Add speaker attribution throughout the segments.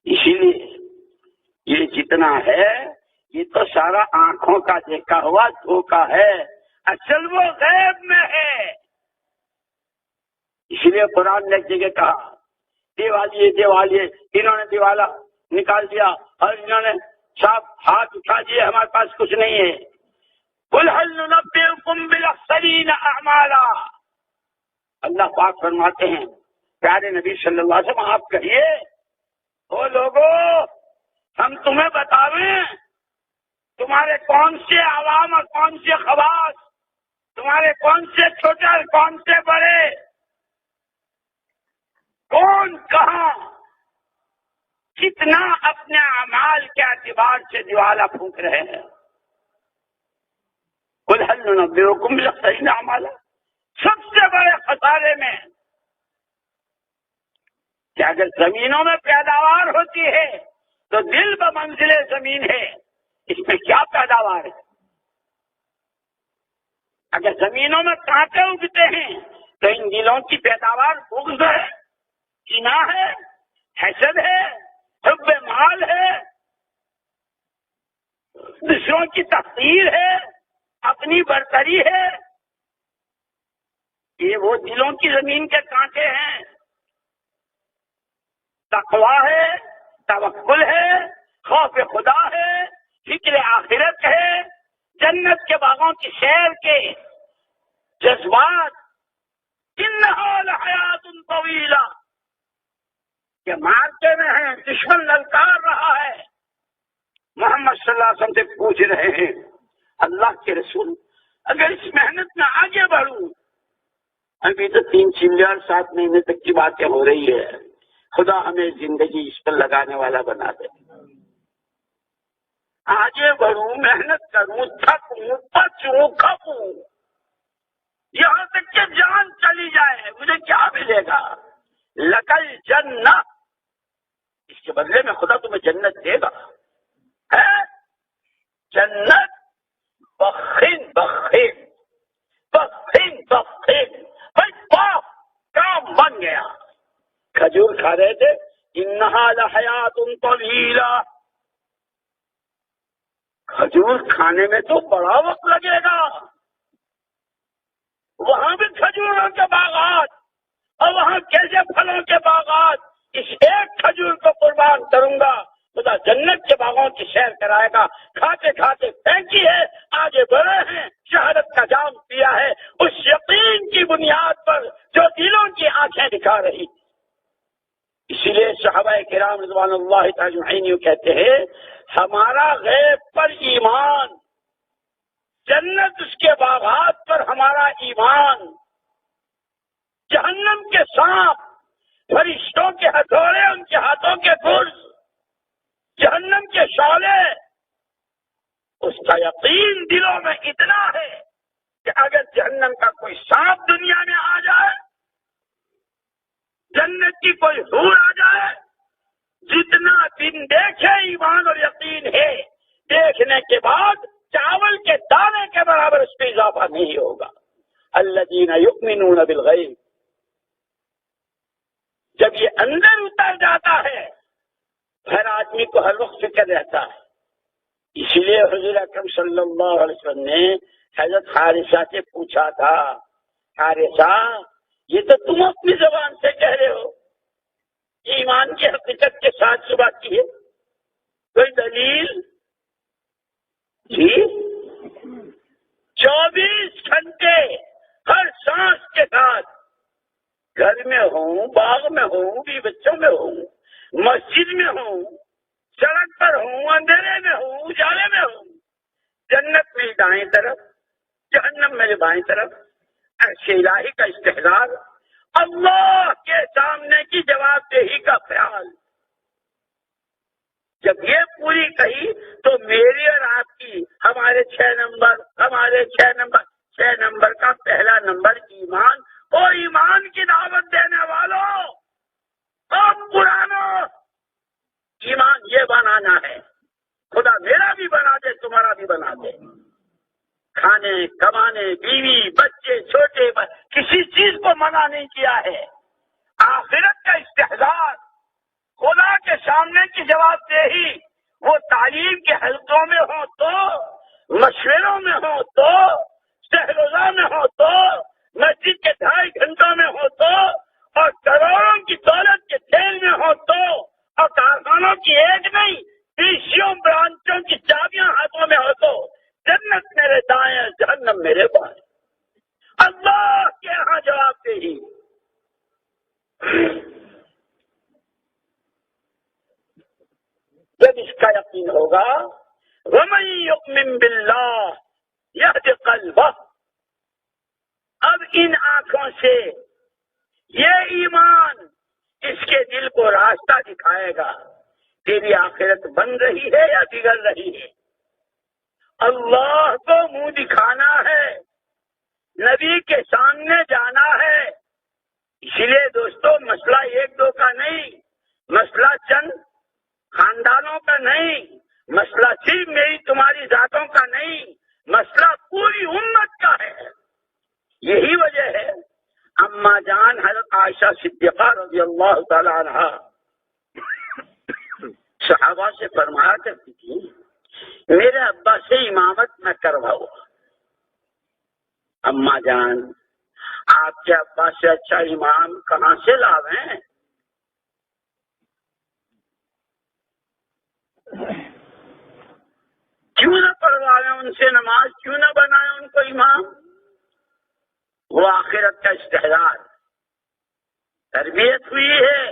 Speaker 1: اسی لیے یہ جتنا ہے یہ تو سارا آنکھوں کا دیکھا ہوا دھوکا ہے، اصل وہ غیب میں ہے۔ اس لیے قرآن نے ایک جگہ کہا دیوالیے دیوالیے، انہوں نے دیوالا نکال دیا اور انہوں نے صاف ہاتھ اٹھا دیے، ہمارے پاس کچھ نہیں ہے۔ قل هل ننبئكم بالاخسرین اعمالا، اللہ پاک فرماتے ہیں پیارے نبی صلی اللہ علیہ وسلم آپ کہیے او لوگو ہم تمہیں بتاویں تمہارے کون سے عوام اور کون سے خواص، تمہارے کون سے چھوٹے اور کون سے بڑے، کون کہاں کتنا اپنے اعمال کے اعتبار سے دیوالا پھونک رہے ہیں۔ قل هل ننبئكم بالاخسرین اعمالا، سب سے بڑے خسارے میں کہ اگر زمینوں میں پیداوار ہوتی ہے تو دل بمنزل زمین ہے، اس میں کیا پیداوار ہے؟ اگر زمینوں میں کانٹے اگتے ہیں تو ان دلوں کی پیداوار بغض ہے، کینہ ہے، حسد ہے، حب مال ہے، دوسروں کی تقدیر ہے، اپنی برتری ہے، یہ وہ دلوں کی زمین کے کانٹے ہیں۔ تقویٰ ہے، توکل ہے، خوف خدا ہے، فکر آخرت ہے، جنت کے باغوں کی سیر کے جذبات، انہا لحیات طویلہ کہ مارکے میں ہیں، دشمن للکار رہا ہے، محمد صلی اللہ علیہ وسلم سے پوچھ رہے ہیں اللہ کے رسول اگر اس محنت میں آگے بڑھوں، ابھی تو 3 اور 7 مہینے تک کی باتیں ہو رہی ہے، خدا ہمیں زندگی اس پر لگانے والا بنا دے، آگے بڑھوں، محنت کروں، تھکوں، پچوں، کھپوں، یہاں تک کہ جان چلی جائے، مجھے کیا ملے گا؟ لکل جنت، اس کے بدلے میں خدا تمہیں جنت دے گا، ہے جنت بخن بخن بخن بخن، بھائی باپ کام بن گیا۔ کھجور کھا رہے تھے، انہا لحیات طویلہ، کھجور کھانے میں تو بڑا وقت لگے گا، وہاں بھی کھجوروں کے باغات اور وہاں کیسے پھلوں کے باغات، اس ایک کھجور کو قربان کروں گا، خدا جنت کے باغوں کی سیر کرائے گا۔ کھاتے کھاتے پھینکی ہے، آگے بڑھے ہیں، شہادت کا جام پیا ہے، اس یقین کی بنیاد پر جو دلوں کی آنکھیں دکھا رہی۔ اسی لیے صحابہ کرام رضوان اللہ تعالی عنہم کہتے ہیں ہمارا غیب پر ایمان، جنت اس کے باغات پر ہمارا ایمان، جہنم کے سانپ، فرشتوں کے ہتھوڑے، ان کے ہاتھوں کے گرز، جہنم کے شعلے، اس کا یقین دلوں میں اتنا ہے کہ اگر جہنم کا کوئی سانپ دنیا میں آ جائے، جنت کی کوئی حور آ جائے، جتنا دن دیکھے ایمان اور یقین ہے، دیکھنے کے بعد چاول کے دانے کے برابر اس پہ اضافہ نہیں ہوگا۔ الذین یؤمنون بالغیب، جب یہ اندر اتر جاتا ہے ہر آدمی کو ہر وقت فکر رہتا ہے۔ اسی لیے حضور اکرم صلی اللہ علیہ وسلم نے حضرت حارثہ سے پوچھا تھا، حارثہ یہ تو تم اپنی زبان سے کہہ رہے ہو، ایمان کی حقیقت کے ساتھ صبح کی ہے، کوئی دلیل؟ جی 24 گھنٹے ہر سانس کے ساتھ، گھر میں ہوں، باغ میں ہوں، بھی بچوں میں ہوں، مسجد میں ہوں، سڑک پر ہوں، اندھیرے میں ہوں، اجالے میں ہوں، جنت میری دائیں طرف، جہنم میرے بائیں طرف، عرش الہی کا استحضار، اللہ کے سامنے کی جواب دہی کا خیال۔ جب یہ پوری کہی تو میری اور آپ کی، ہمارے 6 نمبر کا پہلا نمبر ایمان، اور ایمان کی دعوت دینے والوں اور پرانوں، ایمان یہ بنانا ہے، خدا میرا بھی بنا دے، تمہارا بھی بنا دے، کھانے کمانے، بیوی بچے چھوٹے کسی چیز کو منع نہیں کیا ہے، آخرت کا استحضار، خدا کے سامنے کی جواب دہی وہ تعلیم کے حلقوں میں ہو تو، مشوروں میں ہو تو، شہروزہ میں ہو تو، مسجد کے 2.5 گھنٹوں میں ہو تو، اور کروڑوں کی دولت کے کھیل میں ہو تو، اور کارخانوں کی ایک نہیں 20 برانچوں کی چابیاں ہاتھوں میں ہو تو، جنت میرے دائیں جہنم میرے بائیں، اللہ کے یہاں جواب دہی۔ جب اس کا یقین ہوگا، وَمَن يُؤْمِن بِاللَّهِ يَهْدِ قَلْبَهُ، اب ان آنکھوں سے یہ ایمان اس کے دل کو راستہ دکھائے گا، تیری آخرت بن رہی ہے یا بگڑ رہی ہے۔ اللہ کو منہ دکھانا ہے، نبی کے سامنے جانا ہے۔ اس لیے دوستو، مسئلہ 1-2 کا نہیں، مسئلہ چند خاندانوں کا نہیں، مسئلہ صرف میری تمہاری ذاتوں کا نہیں، مسئلہ پوری امت کا ہے۔ یہی وجہ ہے اما جان حضرت عائشہ صدیقہ رضی اللہ تعالی عنہ صحابہ سے فرمایا کرتی تھی، میرے ابا سے امامت نہ کرواؤ۔ اما جان، آپ کے ابا سے اچھا امام کہاں سے لاویں؟ کیوں نہ پڑھوائیں ان سے نماز، کیوں نہ بنائیں ان کو امام؟ وہ آخرت کا استحضار تربیت ہوئی ہے،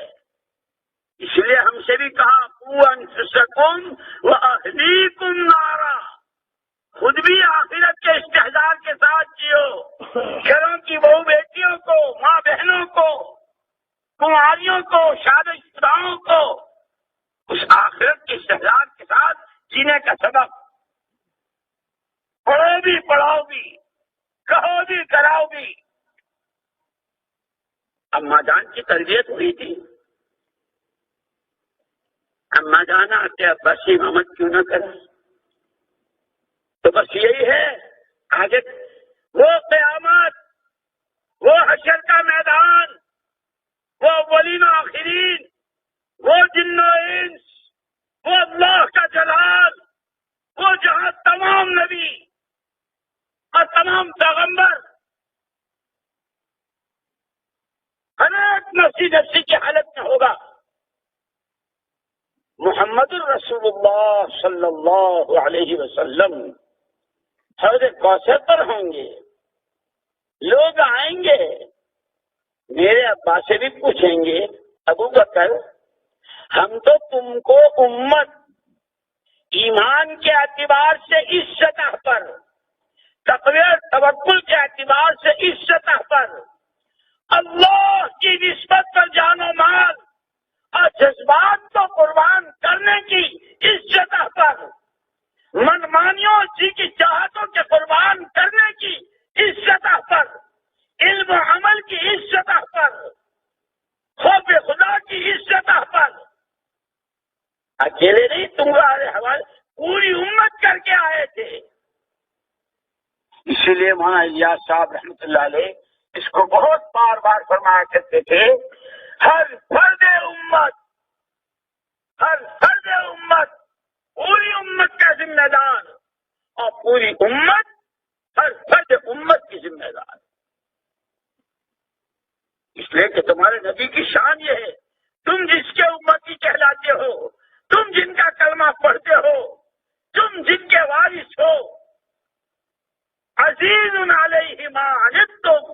Speaker 1: اس لیے ہم سے بھی کہا قوا انفسکم واہلیکم نارا، خود بھی آخرت کے استحضار کے ساتھ جیو، گھروں کی بہو بیٹیوں کو، ماں بہنوں کو، کماریوں کو، شادی شدہوں کو اس آخرت کے استحضار کے ساتھ جینے کا سبق پڑھو بھی پڑھاؤ بھی، کہو بھی کراؤ بھی۔ اما جان کی تربیت ہوئی تھی، اما جان آتے ابا سے امامت کیوں نہ کرے؟ تو بس یہی ہے آگے وہ قیامت، وہ حشر کا میدان، وہ اولین و آخرین، وہ جن و انس، وہ اللہ کا جلال، وہ جہاں تمام نبی اور تمام پیغمبر ہر ایک نفسی کی حالت میں ہوگا، محمد الرسول اللہ صلی اللہ علیہ وسلم حوض کوثر پر ہوں گے، لوگ آئیں گے، میرے ابا سے بھی پوچھیں گے، ابو بکر ہم تو تم کو امت ایمان کے اعتبار سے اس سطح پر، تقوی اور توکل کے اعتبار سے اس سطح پر، اللہ کی نسبت پر جان و مال اور جذبات کو قربان کرنے کی اس سطح پر، منمانیوں جی کی چاہتوں کے قربان کرنے کی اس سطح پر، علم و عمل کی اس سطح پر، خوف خدا کی اس سطح پر، اکیلے نہیں تمہارے حوالے پوری امت کر کے آئے تھے۔ اسی لیے وہاں الیاس صاحب رحمۃ اللہ علیہ اس کو بہت بار بار فرمایا کرتے تھے، ہر فرد امت، ہر فرد امت پوری امت کا ذمہ دار، اور پوری امت ہر فرد امت کی ذمہ دار۔ اس لیے کہ تمہارے نبی کی شان یہ ہے، تم جس کے امتی کہلاتے ہو، تم جن کا کلمہ پڑھتے ہو، تم جن کے وارث ہو، عزیز علیہ ما عنتم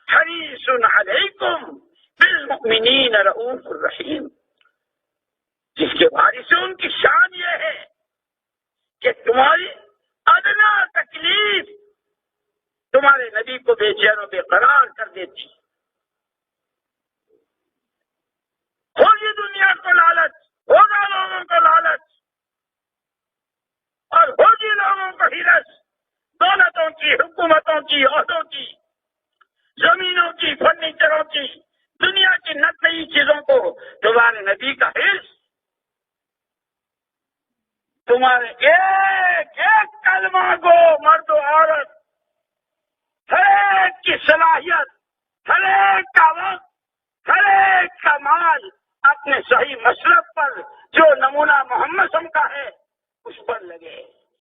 Speaker 1: حریص علیکم بالمؤمنین رؤوف الرحیم، جس کے وارث ان کی شان یہ ہے کہ تمہاری ادنا تکلیف تمہارے نبی کو بے چین و بے قرار کر دیتی۔ ہوگی دنیا کو لالچ، ہوگا لوگوں کو لالچ، اور ہوگی لوگوں کو ہرس، دولتوں کی، حکومتوں کی، عہدوں کی، زمینوں کی، فرنیچروں کی، دنیا کی نئی چیزوں کو تمہارے نبی کا حرص، تمہارے ایک ایک کلمہ گو مرد و عورت، ہر ایک کی صلاحیت، ہر ایک کا وقت، ہر ایک کا مال اپنے صحیح مسلک